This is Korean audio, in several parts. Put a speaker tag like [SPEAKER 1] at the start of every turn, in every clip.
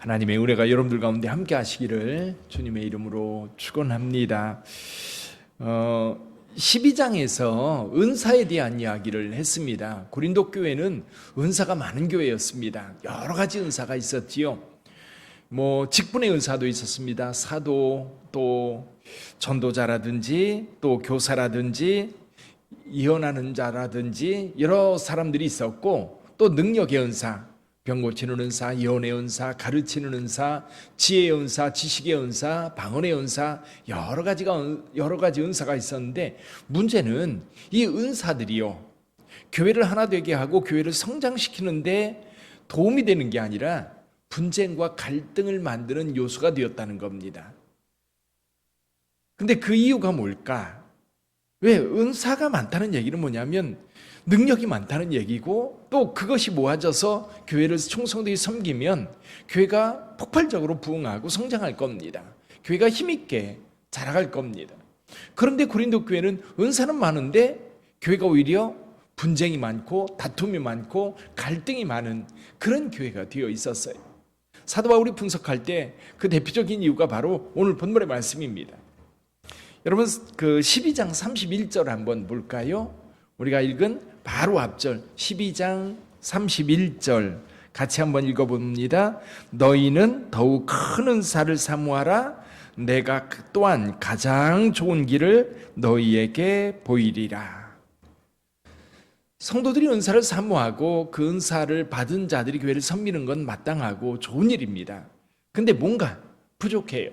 [SPEAKER 1] 하나님의 은혜가 여러분들 가운데 함께 하시기를 주님의 이름으로 축원합니다. 12장에서 은사에 대한 이야기를 했습니다. 고린도 교회는 은사가 많은 교회였습니다. 여러 가지 은사가 있었지요. 직분의 은사도 있었습니다. 사도, 또 전도자라든지, 또 교사라든지, 예언하는 자라든지 여러 사람들이 있었고, 또 능력의 은사, 병 고치는 은사, 예언의 은사, 가르치는 은사, 지혜의 은사, 지식의 은사, 방언의 은사, 여러 가지 은사가 있었는데, 문제는 이 은사들이요, 교회를 하나 되게 하고 교회를 성장시키는데 도움이 되는 게 아니라 분쟁과 갈등을 만드는 요소가 되었다는 겁니다. 근데 그 이유가 뭘까? 왜 은사가 많다는 얘기는 뭐냐면 능력이 많다는 얘기고, 또 그것이 모아져서 교회를 충성되게 섬기면 교회가 폭발적으로 부흥하고 성장할 겁니다. 교회가 힘있게 자라갈 겁니다. 그런데 고린도 교회는 은사는 많은데 교회가 오히려 분쟁이 많고 다툼이 많고 갈등이 많은 그런 교회가 되어 있었어요. 사도 바울이 분석할 때 그 대표적인 이유가 바로 오늘 본문의 말씀입니다. 여러분, 그 12장 31절 한번 볼까요? 우리가 읽은 바로 앞절 12장 31절 같이 한번 읽어봅니다. 너희는 더욱 큰 은사를 사모하라. 내가 또한 가장 좋은 길을 너희에게 보이리라. 성도들이 은사를 사모하고 그 은사를 받은 자들이 교회를 섬기는 건 마땅하고 좋은 일입니다. 근데 뭔가 부족해요.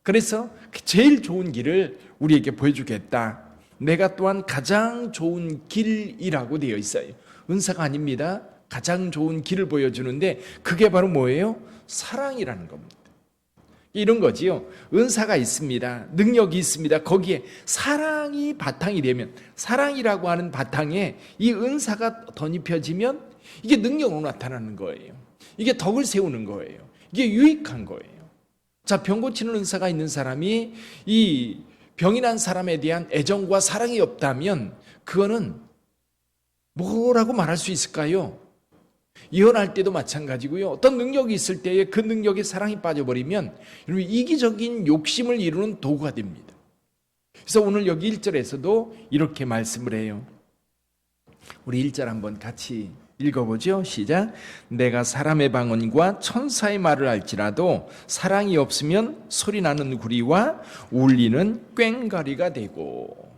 [SPEAKER 1] 그래서 제일 좋은 길을 우리에게 보여주겠다. 내가 또한 가장 좋은 길이라고 되어 있어요. 은사가 아닙니다. 가장 좋은 길을 보여주는데 그게 바로 뭐예요? 사랑이라는 겁니다. 이런 거지요. 은사가 있습니다. 능력이 있습니다. 거기에 사랑이 바탕이 되면, 사랑이라고 하는 바탕에 이 은사가 덧입혀지면 이게 능력으로 나타나는 거예요. 이게 덕을 세우는 거예요. 이게 유익한 거예요. 자, 병 고치는 은사가 있는 사람이 이 병이 난 사람에 대한 애정과 사랑이 없다면 그거는 뭐라고 말할 수 있을까요? 예언할 때도 마찬가지고요. 어떤 능력이 있을 때에 그 능력에 사랑이 빠져버리면 여러분 이기적인 욕심을 이루는 도구가 됩니다. 그래서 오늘 여기 1절에서도 이렇게 말씀을 해요. 우리 1절 한번 같이 읽어보죠. 시작. 내가 사람의 방언과 천사의 말을 할지라도 사랑이 없으면 소리나는 구리와 울리는 꽹과리가 되고.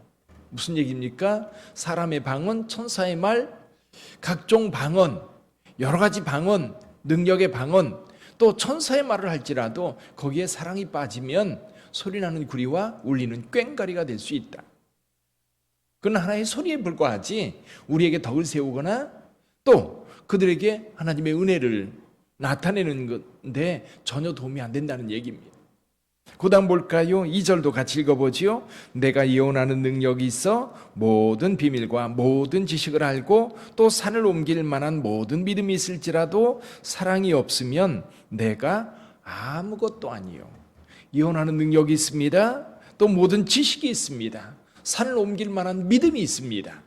[SPEAKER 1] 무슨 얘기입니까? 사람의 방언, 천사의 말, 각종 방언, 여러 가지 방언, 능력의 방언, 또 천사의 말을 할지라도 거기에 사랑이 빠지면 소리나는 구리와 울리는 꽹과리가 될 수 있다. 그건 하나의 소리에 불과하지 우리에게 덕을 세우거나 또 그들에게 하나님의 은혜를 나타내는 건데 전혀 도움이 안 된다는 얘기입니다. 그 다음 볼까요? 2절도 같이 읽어보지요. 내가 예언하는 능력이 있어 모든 비밀과 모든 지식을 알고 또 산을 옮길 만한 모든 믿음이 있을지라도 사랑이 없으면 내가 아무것도 아니요. 예언하는 능력이 있습니다. 또 모든 지식이 있습니다. 산을 옮길 만한 믿음이 있습니다.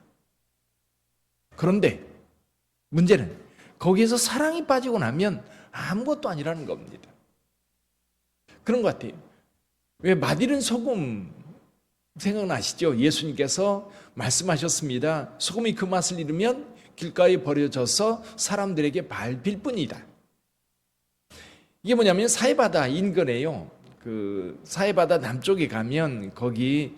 [SPEAKER 1] 그런데 문제는 거기에서 사랑이 빠지고 나면 아무것도 아니라는 겁니다. 그런 것 같아요. 왜 맛있는 소금 생각나시죠? 예수님께서 말씀하셨습니다. 소금이 그 맛을 잃으면 길가에 버려져서 사람들에게 밟힐 뿐이다. 이게 뭐냐면 사해바다 인근에요. 그 사해바다 남쪽에 가면 거기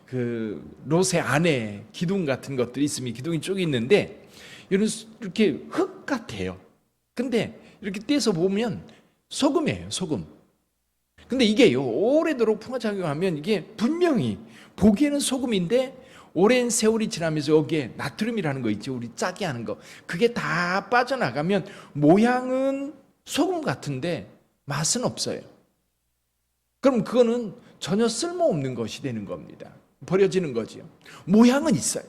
[SPEAKER 1] 그 롯의 안에 기둥 같은 것들이 있으면 기둥이 쭉 있는데 이렇게 흙 같아요. 근데 이렇게 떼서 보면 소금이에요, 소금. 근데 이게요, 오래도록 풍화작용하면 이게 분명히 보기에는 소금인데 오랜 세월이 지나면서 여기에 나트륨이라는 거 있죠. 우리 짜게 하는 거. 그게 다 빠져나가면 모양은 소금 같은데 맛은 없어요. 그럼 그거는 전혀 쓸모없는 것이 되는 겁니다. 버려지는 거죠. 모양은 있어요.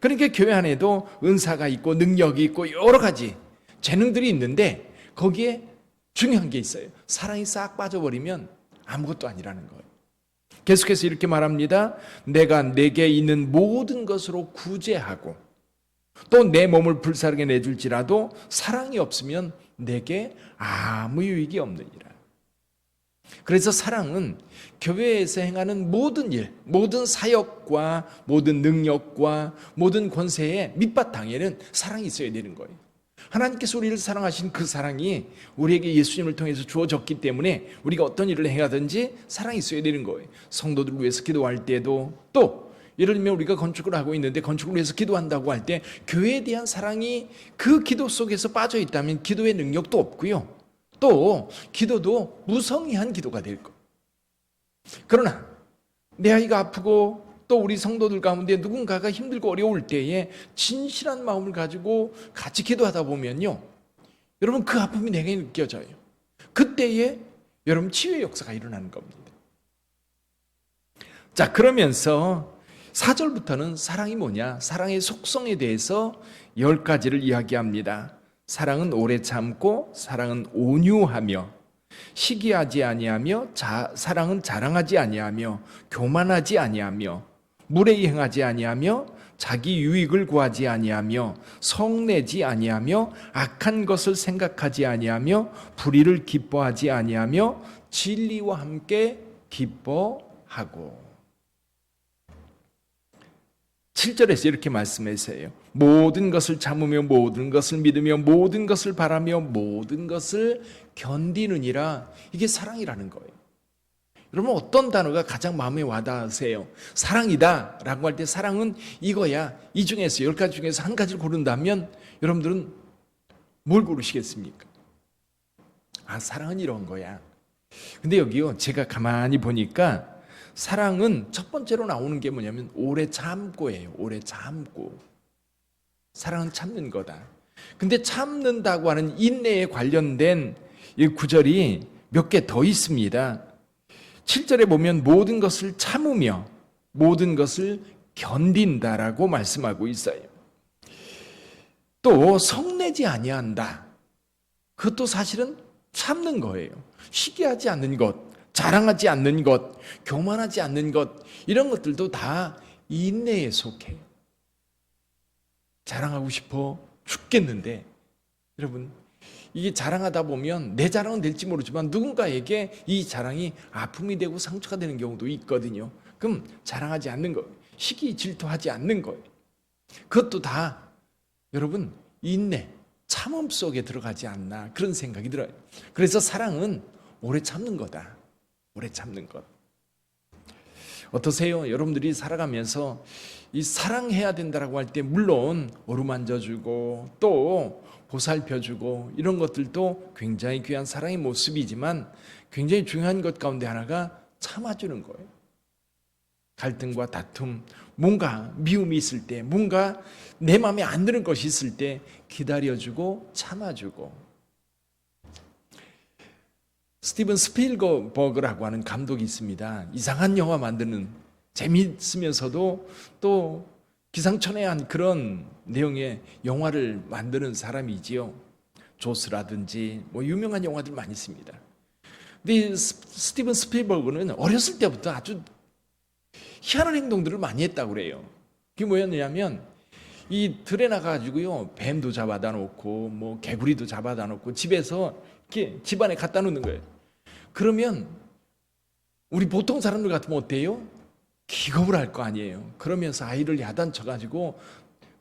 [SPEAKER 1] 그러니까 교회 안에도 은사가 있고 능력이 있고 여러 가지 재능들이 있는데 거기에 중요한 게 있어요. 사랑이 싹 빠져버리면 아무것도 아니라는 거예요. 계속해서 이렇게 말합니다. 내가 내게 있는 모든 것으로 구제하고 또 내 몸을 불사르게 내줄지라도 사랑이 없으면 내게 아무 유익이 없느니라. 그래서 사랑은 교회에서 행하는 모든 일, 모든 사역과 모든 능력과 모든 권세의 밑바탕에는 사랑이 있어야 되는 거예요. 하나님께서 우리를 사랑하신 그 사랑이 우리에게 예수님을 통해서 주어졌기 때문에 우리가 어떤 일을 행하든지 사랑이 있어야 되는 거예요. 성도들을 위해서 기도할 때도, 또 예를 들면 우리가 건축을 하고 있는데 건축을 위해서 기도한다고 할 때 교회에 대한 사랑이 그 기도 속에서 빠져 있다면 기도의 능력도 없고요. 또 기도도 무성의한 기도가 될 거예요. 그러나 내 아이가 아프고 또 우리 성도들 가운데 누군가가 힘들고 어려울 때에 진실한 마음을 가지고 같이 기도하다 보면요, 여러분 그 아픔이 내게 느껴져요. 그때에 여러분 치유의 역사가 일어나는 겁니다. 자, 그러면서 4절부터는 사랑이 뭐냐, 사랑의 속성에 대해서 10가지를 이야기합니다. 사랑은 오래 참고, 사랑은 온유하며, 시기하지 아니하며, 사랑은 자랑하지 아니하며, 교만하지 아니하며, 무례히 행하지 아니하며, 자기 유익을 구하지 아니하며, 성내지 아니하며, 악한 것을 생각하지 아니하며, 불의를 기뻐하지 아니하며, 진리와 함께 기뻐하고. 7절에서 이렇게 말씀하세요. 모든 것을 참으며 모든 것을 믿으며 모든 것을 바라며 모든 것을 견디느니라. 이게 사랑이라는 거예요. 여러분 어떤 단어가 가장 마음에 와닿으세요? 사랑이다 라고 할 때 사랑은 이거야. 이 중에서 10가지 중에서 한 가지를 고른다면 여러분들은 뭘 고르시겠습니까? 아, 사랑은 이런 거야. 근데 여기요, 제가 가만히 보니까 사랑은 첫 번째로 나오는 게 뭐냐면 오래 참고예요. 오래 참고. 사랑은 참는 거다. 근데 참는다고 하는 인내에 관련된 이 구절이 몇 개 더 있습니다. 7절에 보면 모든 것을 참으며 모든 것을 견딘다라고 말씀하고 있어요. 또 성내지 아니한다. 그것도 사실은 참는 거예요. 시기하지 않는 것, 자랑하지 않는 것, 교만하지 않는 것, 이런 것들도 다 인내에 속해요. 자랑하고 싶어 죽겠는데 여러분 이게 자랑하다 보면 내 자랑은 될지 모르지만 누군가에게 이 자랑이 아픔이 되고 상처가 되는 경우도 있거든요. 그럼 자랑하지 않는 것, 시기 질투하지 않는 것, 그것도 다 여러분 인내, 참음 속에 들어가지 않나 그런 생각이 들어요. 그래서 사랑은 오래 참는 거다. 오래 참는 것. 어떠세요? 여러분들이 살아가면서 이 사랑해야 된다라고 할 때 물론 어루만져주고 또 보살펴주고 이런 것들도 굉장히 귀한 사랑의 모습이지만 굉장히 중요한 것 가운데 하나가 참아주는 거예요. 갈등과 다툼, 뭔가 미움이 있을 때, 뭔가 내 마음에 안 드는 것이 있을 때 기다려주고 참아주고. 스티븐 스필버그라고 하는 감독이 있습니다. 이상한 영화 만드는, 재미있으면서도 또 기상천외한 그런 내용의 영화를 만드는 사람이지요. 조스라든지 뭐 유명한 영화들 많이 있습니다. 근데 스티븐 스필버그는 어렸을 때부터 아주 희한한 행동들을 많이 했다고 그래요. 그게 뭐였냐면 이 들에 나가가지고요, 뱀도 잡아다 놓고 뭐 개구리도 잡아다 놓고 집에서 이렇게 집안에 갖다 놓는 거예요. 그러면 우리 보통 사람들 같으면 어때요? 기겁을 할 거 아니에요. 그러면서 아이를 야단쳐가지고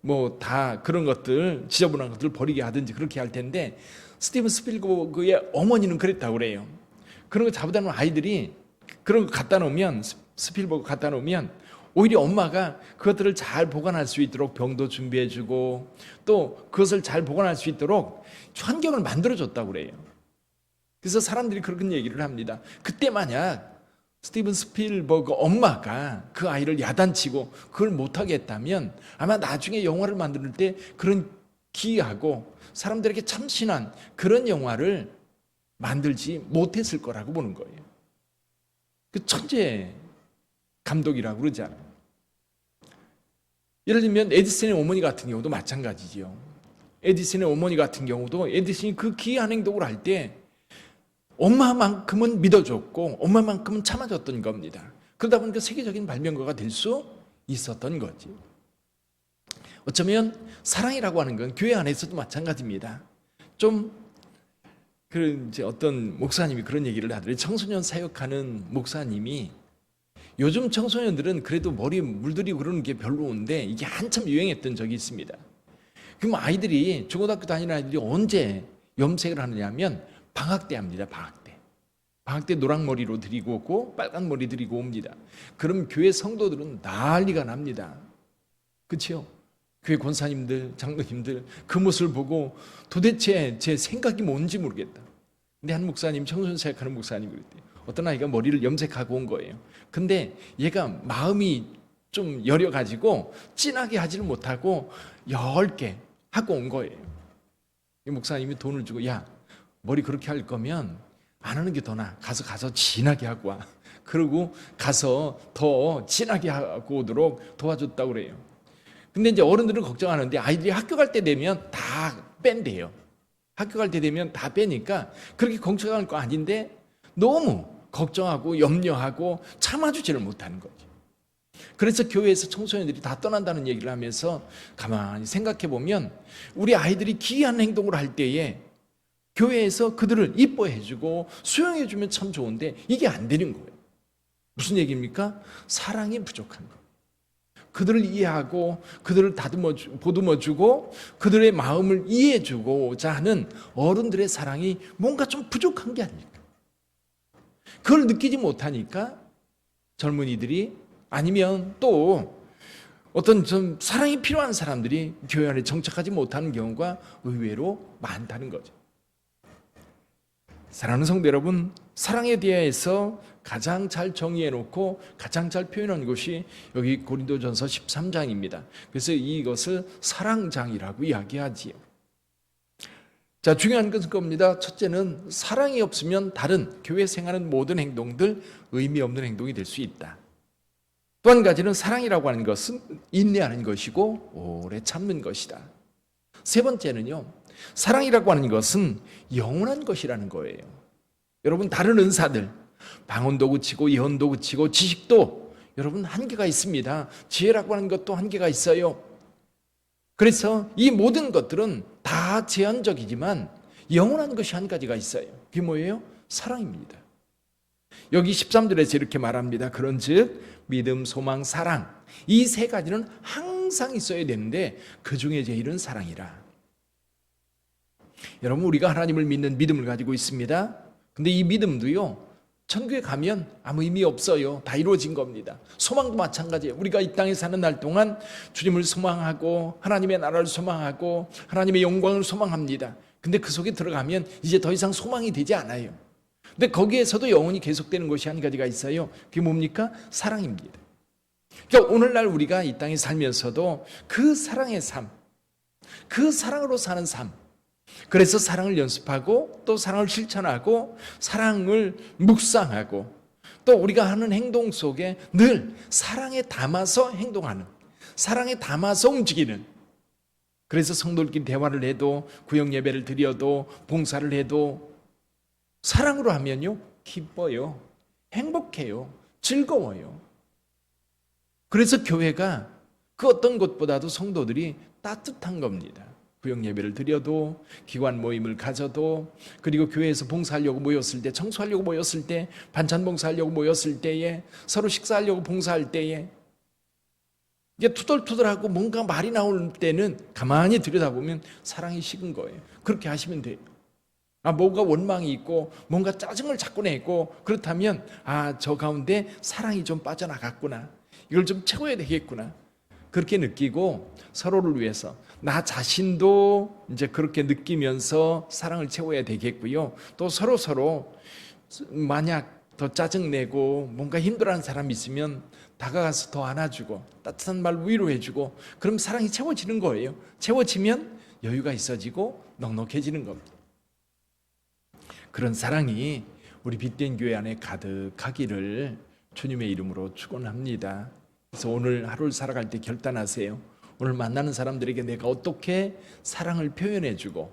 [SPEAKER 1] 뭐 다 그런 것들, 지저분한 것들 버리게 하든지 그렇게 할 텐데 스티븐 스필버그의 어머니는 그랬다고 그래요. 그런 거 잡아다 놓은 아이들이 그런 거 갖다 놓으면, 스필버그 갖다 놓으면 오히려 엄마가 그것들을 잘 보관할 수 있도록 병도 준비해주고 또 그것을 잘 보관할 수 있도록 환경을 만들어줬다고 그래요. 그래서 사람들이 그런 얘기를 합니다. 그때 만약 스티븐 스필버그 엄마가 그 아이를 야단치고 그걸 못하게 했다면 아마 나중에 영화를 만들 때 그런 기이하고 사람들에게 참신한 그런 영화를 만들지 못했을 거라고 보는 거예요. 그 천재 감독이라고 그러잖아요. 예를 들면 에디슨의 어머니 같은 경우도 마찬가지지요. 에디슨의 어머니 같은 경우도 에디슨이 그 기이한 행동을 할 때 엄마만큼은 믿어줬고 엄마만큼은 참아줬던 겁니다. 그러다 보니까 세계적인 발명가가 될 수 있었던 거지. 어쩌면 사랑이라고 하는 건 교회 안에서도 마찬가지입니다. 좀 그 이제 어떤 목사님이 그런 얘기를 하더래요. 청소년 사역하는 목사님이 요즘 청소년들은 그래도 머리 물들이고 그러는 게 별로인데 이게 한참 유행했던 적이 있습니다. 그럼 아이들이 중고등학교 다니는 아이들이 언제 염색을 하느냐면 방학 때 합니다. 방학 때. 방학 때 노랑머리로 들이고 오고 빨간 머리 들이고 옵니다. 그럼 교회 성도들은 난리가 납니다. 그렇죠? 교회 권사님들, 장로님들 그 모습을 보고 도대체 제 생각이 뭔지 모르겠다. 근데 한 목사님, 청소년 사역하는 목사님이 그랬대요. 어떤 아이가 머리를 염색하고 온 거예요. 근데 얘가 마음이 좀 여려가지고 진하게 하지를 못하고 얇게 하고 온 거예요. 이 목사님이 돈을 주고 야 머리 그렇게 할 거면 안 하는 게 더 나아. 가서 진하게 하고 와. 그러고 가서 더 진하게 하고 오도록 도와줬다고 그래요. 근데 이제 어른들은 걱정하는데 아이들이 학교 갈 때 되면 다 뺀대요. 학교 갈 때 되면 다 빼니까 그렇게 걱정할 거 아닌데 너무 걱정하고 염려하고 참아주지를 못하는 거죠. 그래서 교회에서 청소년들이 다 떠난다는 얘기를 하면서 가만히 생각해 보면 우리 아이들이 기이한 행동을 할 때에 교회에서 그들을 이뻐해주고 수용해주면 참 좋은데 이게 안 되는 거예요. 무슨 얘기입니까? 사랑이 부족한 거예요. 그들을 이해하고 그들을 보듬어주고 그들의 마음을 이해해주고자 하는 어른들의 사랑이 뭔가 좀 부족한 게 아닐까. 그걸 느끼지 못하니까 젊은이들이 아니면 또 어떤 좀 사랑이 필요한 사람들이 교회 안에 정착하지 못하는 경우가 의외로 많다는 거죠. 사랑하는 성도 여러분, 사랑에 대해서 가장 잘 정의해 놓고 가장 잘 표현한 것이 여기 고린도전서 13장입니다. 그래서 이것을 사랑장이라고 이야기하지요. 자, 중요한 것은 겁니다. 첫째는 사랑이 없으면 다른 교회 생활하는 모든 행동들 의미 없는 행동이 될 수 있다. 또 한 가지는 사랑이라고 하는 것은 인내하는 것이고 오래 참는 것이다. 세 번째는요, 사랑이라고 하는 것은 영원한 것이라는 거예요. 여러분 다른 은사들 방언도 그치고 예언도 그치고 지식도 여러분 한계가 있습니다. 지혜라고 하는 것도 한계가 있어요. 그래서 이 모든 것들은 다 제한적이지만 영원한 것이 한 가지가 있어요. 그게 뭐예요? 사랑입니다. 여기 13절에서 이렇게 말합니다. 그런즉 믿음, 소망, 사랑 이 세 가지는 항상 있어야 되는데 그 중에 제일은 사랑이라. 여러분 우리가 하나님을 믿는 믿음을 가지고 있습니다. 근데 이 믿음도요 천국에 가면 아무 의미 없어요. 다 이루어진 겁니다. 소망도 마찬가지예요. 우리가 이 땅에 사는 날 동안 주님을 소망하고 하나님의 나라를 소망하고 하나님의 영광을 소망합니다. 근데 그 속에 들어가면 이제 더 이상 소망이 되지 않아요. 근데 거기에서도 영원히 계속되는 것이 한 가지가 있어요. 그게 뭡니까? 사랑입니다. 그러니까 오늘날 우리가 이 땅에 살면서도 그 사랑의 삶, 그 사랑으로 사는 삶, 그래서 사랑을 연습하고 또 사랑을 실천하고 사랑을 묵상하고 또 우리가 하는 행동 속에 늘 사랑에 담아서 행동하는, 사랑에 담아서 움직이는, 그래서 성도들끼리 대화를 해도 구역 예배를 드려도 봉사를 해도 사랑으로 하면요 기뻐요, 행복해요, 즐거워요. 그래서 교회가 그 어떤 것보다도 성도들이 따뜻한 겁니다. 구역 예배를 드려도 기관 모임을 가져도 그리고 교회에서 봉사하려고 모였을 때, 청소하려고 모였을 때, 반찬 봉사하려고 모였을 때에, 서로 식사하려고 봉사할 때에 이게 투덜투덜하고 뭔가 말이 나올 때는 가만히 들여다보면 사랑이 식은 거예요. 그렇게 하시면 돼요. 뭔가 원망이 있고 뭔가 짜증을 자꾸 내고 그렇다면 저 가운데 사랑이 좀 빠져나갔구나, 이걸 좀 채워야 되겠구나, 그렇게 느끼고 서로를 위해서 나 자신도 이제 그렇게 느끼면서 사랑을 채워야 되겠고요. 또 서로 만약 더 짜증내고 뭔가 힘들어하는 사람이 있으면 다가가서 더 안아주고 따뜻한 말 위로해주고 그럼 사랑이 채워지는 거예요. 채워지면 여유가 있어지고 넉넉해지는 겁니다. 그런 사랑이 우리 빛된 교회 안에 가득하기를 주님의 이름으로 축원합니다. 그래서 오늘 하루를 살아갈 때 결단하세요. 오늘 만나는 사람들에게 내가 어떻게 사랑을 표현해주고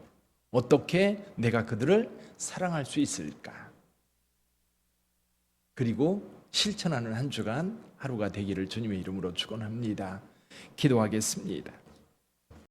[SPEAKER 1] 어떻게 내가 그들을 사랑할 수 있을까? 그리고 실천하는 한 주간 하루가 되기를 주님의 이름으로 축원합니다. 기도하겠습니다.